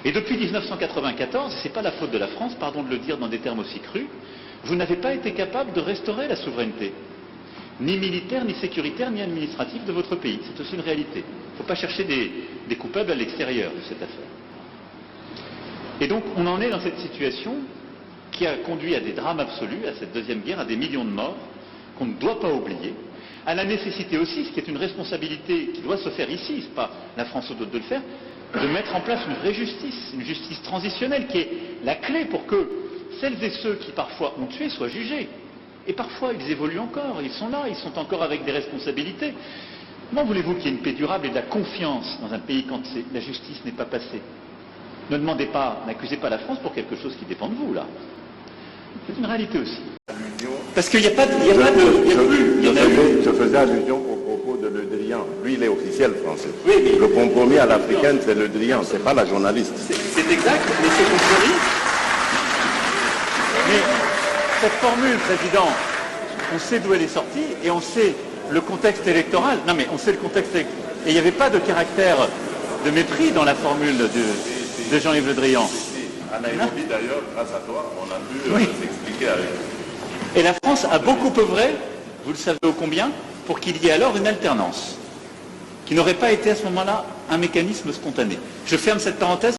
Et depuis 1994, ce n'est pas la faute de la France, pardon de le dire dans des termes aussi crus, vous n'avez pas été capable de restaurer la souveraineté, ni militaire, ni sécuritaire, ni administrative de votre pays. C'est aussi une réalité. Il ne faut pas chercher des coupables à l'extérieur de cette affaire. Et donc on en est dans cette situation qui a conduit à des drames absolus, à cette deuxième guerre, à des millions de morts, qu'on ne doit pas oublier, à la nécessité aussi, ce qui est une responsabilité qui doit se faire ici, ce n'est pas la France ou d'autres de le faire, de mettre en place une vraie justice, une justice transitionnelle qui est la clé pour que celles et ceux qui parfois ont tué soient jugés. Et parfois ils évoluent encore, ils sont là, ils sont encore avec des responsabilités. Comment voulez-vous qu'il y ait une paix durable et de la confiance dans un pays quand la justice n'est pas passée? Ne demandez pas, n'accusez pas la France pour quelque chose qui dépend de vous, là. C'est une réalité aussi. Parce qu'il n'y a pas de... Je faisais allusion au propos de Le Drian. Lui, il est officiel français. Oui, mais... Le compromis à l'africaine, c'est Le Drian, c'est pas la journaliste. C'est exact, mais ce compromis... Mais cette formule, Président, on sait d'où elle est sortie et on sait le contexte électoral. Non, mais on sait le contexte électoral. Et il n'y avait pas de caractère de mépris dans la formule de Jean-Yves Le Drian. À Nairobi, d'ailleurs, grâce à toi, on a pu s'expliquer avec. Et la France a beaucoup œuvré, vous le savez ô combien, pour qu'il y ait alors une alternance, qui n'aurait pas été à ce moment-là un mécanisme spontané. Je ferme cette parenthèse.